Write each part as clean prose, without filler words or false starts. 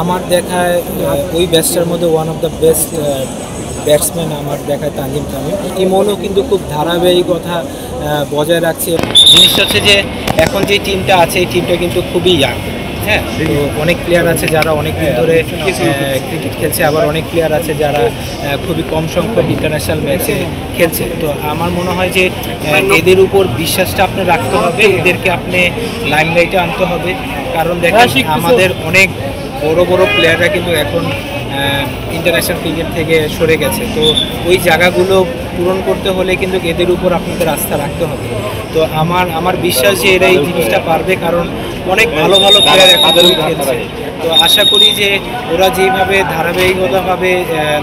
আমার দেখায় ওই ব্যাচটার মধ্যে one of the best batsman আমার দেখায় তানজিম তামিম। ইমনও কিন্তু খুব ধারাবাহিকতা বজায় রাখছে। জিনিসটা হচ্ছে যে এখন যে টিমটা আছে এই টিমটা কিন্তু খুবই ইয়াং। হ্যাঁ, তো অনেক প্লেয়ার আছে যারা অনেক দিন ধরে ক্রিকেট খেলছে, আবার অনেক প্লেয়ার আছে যারা খুবই কম সংখ্যক ইন্টারন্যাশনাল ম্যাচে খেলছে। তো আমার মনে হয় যে এদের উপর বিশ্বাসটা আপনি রাখতে হবে, এদেরকে আপনি লাইমলাইটে আনতে হবে। কারণ দেখেন আমাদের অনেক বড় বড় প্লেয়াররা কিন্তু এখন ইন্টারন্যাশনাল ক্রিকেট থেকে সরে গেছে। তো ওই জায়গাগুলো পূরণ করতে হলে কিন্তু এদের উপর আপনাদের আস্থা রাখতে হবে। তো আমার বিশ্বাস যে এরা এই জিনিসটা পারবে, কারণ অনেক ভালো ভালো প্লেয়ার এখন খেলছে। তো আশা করি যে ওরা যেইভাবে ধারাবাহিকতাভাবে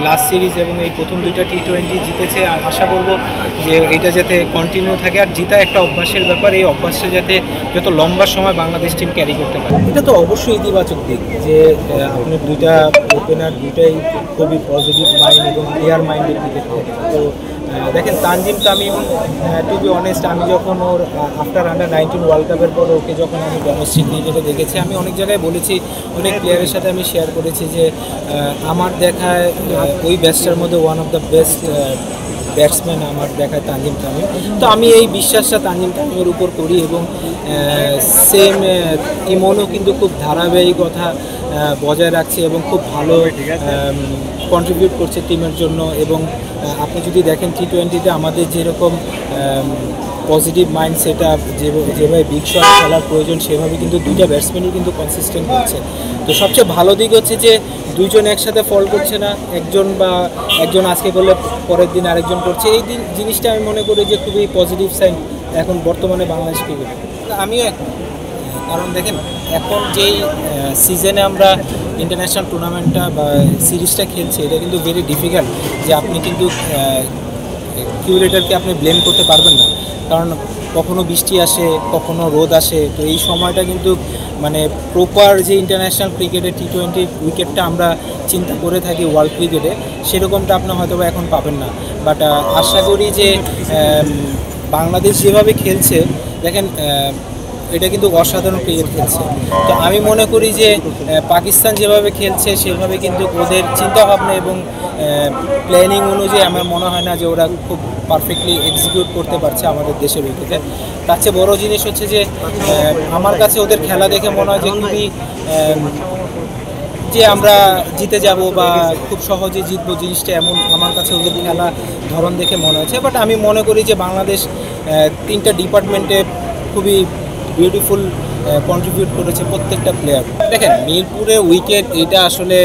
লাস্ট সিরিজ এবং এই প্রথম দুইটা টি20 জিতেছে, আশা করব যে এটা যাতে কন্টিনিউ থাকে। আর জিতা একটা অভ্যাসের ব্যাপার, এই অভ্যাসটা যাতে যত লম্বা সময় বাংলাদেশ টিম ক্যারি করতে পারে। এটা তো অবশ্যই ইতিবাচক দিক যে আপনি দুইটা ওপেনার দুইটাই খুবই পজিটিভ মাইন্ড এবং ক্লিয়ার মাইন্ডের ক্রিকেট খেলে। তো দেখেন Tanzim Tamim, to be honest, আমি যখন ওর আফটার আন্ডার-19 ওয়ার্ল্ড কাপের পর ওকে যখন আমি ডোমেস্টিক ক্রিকেটে দেখেছি, আমি অনেক জায়গায় বলেছি, অনেক প্লেয়ারের সাথে আমি শেয়ার করেছি যে আমার দেখায় ওই ব্যাচটার মধ্যে one of the best batsman আমার দেখায় তানজিম তামিম। তো আমি এই বিশ্বাসটা তানজিম তামিমের উপর করি এবং সেম ইমনও কিন্তু খুব ধারাবাহিকতা বজায় রাখছে এবং খুব ভালো কন্ট্রিবিউট করছে টিমের জন্য। এবং আপনি যদি দেখেন টি20তে আমাদের যেরকম পজিটিভ মাইন্ড সেট আপ, যেভাবে বিগ শট খেলার প্রয়োজন সেভাবে কিন্তু দুইটা ব্যাটসম্যানই কিন্তু কনসিস্টেন্ট হচ্ছে। তো সবচেয়ে ভালো দিক হচ্ছে যে দুইজন একসাথে ফল করছে না, একজন আজকে করলে পরের দিন আরেকজন করছে। এই জিনিসটা আমি মনে করি যে খুবই পজিটিভ সাইন এখন বর্তমানে বাংলাদেশ ক্রিকেটে। আমিও কারণ দেখেন এখন যেই সিজনে আমরা ইন্টারন্যাশনাল টুর্নামেন্টটা বা সিরিজটা খেলছি, এটা কিন্তু ভেরি ডিফিকাল্ট যে আপনি কিন্তু কিউরেটরকে আপনি ব্লেম করতে পারবেন না, কারণ কখনো বৃষ্টি আসে, কখনো রোদ আসে। তো এই সময়টা কিন্তু মানে প্রপার যে ইন্টারন্যাশনাল ক্রিকেটে টি20 উইকেটটা আমরা চিন্তা করে থাকি ওয়ার্ল্ড ক্রিকেটে, সেরকমটা আপনি হয়তো এখন পাবেন না। বাট আশা করি যে বাংলাদেশ যেভাবে খেলছে, দেখেন এটা কিন্তু অসাধারণ ক্রিকেট খেলছে। তো আমি মনে করি যে পাকিস্তান যেভাবে খেলছে সেভাবে কিন্তু ওদের চিন্তাভাবনা এবং প্ল্যানিং অনুযায়ী আমার মনে হয় না যে ওরা খুব পারফেক্টলি এক্সিকিউট করতে পারছে আমাদের দেশের উইকেটে। তার চেয়ে বড়ো জিনিস হচ্ছে যে আমার কাছে ওদের খেলা দেখে মনে হয় যে খুবই যে আমরা জিতে যাব বা খুব সহজে জিতবো, জিনিসটা এমন আমার কাছে ওদের খেলা ধরন দেখে মনে হচ্ছে। বাট আমি মনে করি যে বাংলাদেশ তিনটা ডিপার্টমেন্টে খুবই বিউটিফুল কন্ট্রিবিউট করেছে প্রত্যেকটা প্লেয়ার। দেখেন মিরপুরে উইকেট এটা আসলে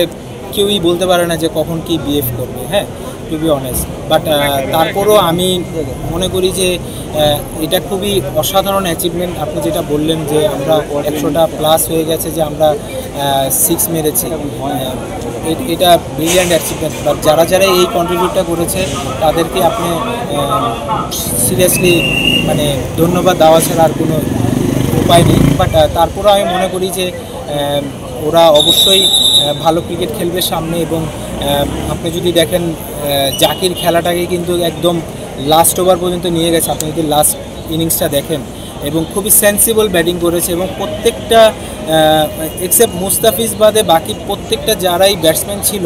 কেউই বলতে পারে না যে কখন কি বিহেভ করবে, হ্যাঁ, টু বি অনেস্ট। বাট তারপরও আমি মনে করি যে এটা খুবই অসাধারণ অ্যাচিভমেন্ট। আপনি যেটা বললেন যে আমরা 100টা প্লাস হয়ে গেছে, যে আমরা 6 মেরেছি, এটা ব্রিলিয়ান্ট অ্যাচিভমেন্ট। বাট যারা এই কন্ট্রিবিউটটা করেছে তাদেরকে আপনি সিরিয়াসলি মানে ধন্যবাদ দেওয়া ছাড়া আর কোনো উপায় নেই। বাট তারপরেও আমি মনে করি যে ওরা অবশ্যই ভালো ক্রিকেট খেলবে সামনে। এবং আপনি যদি দেখেন জাকির খেলাটাকে কিন্তু একদম লাস্ট ওভার পর্যন্ত নিয়ে গেছে, আপনি যদি লাস্ট ইনিংসটা দেখেন, এবং খুবই সেন্সিবল ব্যাটিং করেছে। এবং প্রত্যেকটা এক্সেপ্ট মুস্তাফিজ বাদে বাকি প্রত্যেকটা যারাই ব্যাটসম্যান ছিল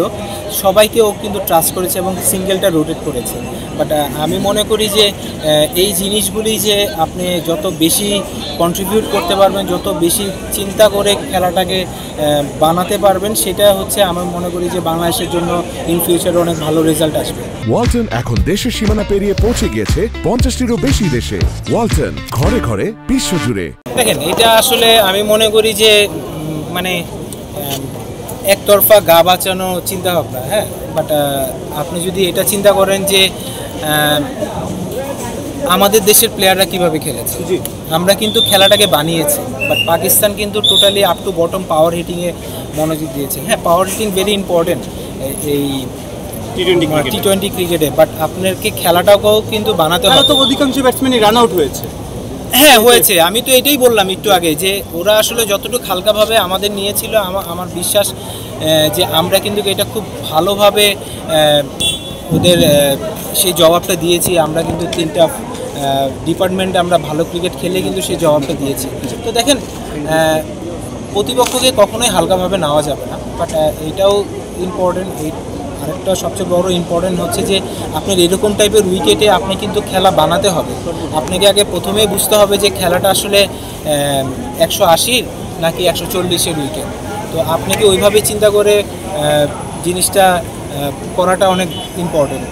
সবাইকে ও কিন্তু ট্রাস্ট করেছে এবং সিঙ্গেলটা রোটেট করেছে। বাট আমি মনে করি যে এই জিনিসগুলি যে আপনি যত বেশি কন্ট্রিবিউট করতে পারবেন, যত বেশি চিন্তা করে খেলাটাকে বানাতে পারবেন, সেটা হচ্ছে আমি মনে করি যে বাংলাদেশের জন্য ইন ফিউচারে অনেক ভালো রেজাল্ট আসবে। ওয়ালটন এখন দেশের সীমানা পেরিয়ে পৌঁছে গিয়েছে 50টিরও বেশি দেশে। ওয়ালটন, ঘরে ঘরে বিশ্বজুড়ে। দেখেন এটা আসলে আমি মনে করি যে মানে একতরফা গা বাঁচানো চিন্তা ভাবনা, হ্যাঁ। বাট আপনি যদি এটা চিন্তা করেন যে আমাদের দেশের প্লেয়াররা কিভাবে খেলেছে, আমরা কিন্তু খেলাটাকে বানিয়েছি। বাট পাকিস্তান কিন্তু টোটালি আপ টু বটম পাওয়ার হিটিংয়ে মনোযোগ দিয়েছে। হ্যাঁ, পাওয়ার হিটিং ভেরি ইম্পর্টেন্ট এই টি20 ক্রিকেটে। বাট আপনাকে খেলাটাকেও কিন্তু বানাতে হবে। তো অধিকাংশ ব্যাটসম্যানই রান আউট হয়েছে। হ্যাঁ হয়েছে, আমি তো এটাই বললাম একটু আগে যে ওরা আসলে যতটুকু হালকাভাবে আমাদের নিয়েছিল, আমার বিশ্বাস যে আমরা কিন্তু এটা খুব ভালোভাবে ওদের সেই জবাবটা দিয়েছি। আমরা কিন্তু তিনটা ডিপার্টমেন্টে আমরা ভালো ক্রিকেট খেলে কিন্তু সেই জবাবটা দিয়েছি। তো দেখেন প্রতিপক্ষকে কখনোই হালকাভাবে নেওয়া যাবে না। বাট এটাও ইম্পর্টেন্ট, আরেকটা সবচেয়ে বড় ইম্পর্টেন্ট হচ্ছে যে আপনার এরকম টাইপের উইকেটে আপনি কিন্তু খেলা বানাতে হবে। আপনাকে আগে প্রথমেই বুঝতে হবে যে খেলাটা আসলে 180 নাকি 140-এর উইকেট। তো আপনাকে ওইভাবে চিন্তা করে জিনিসটা করাটা অনেক ইম্পর্টেন্ট।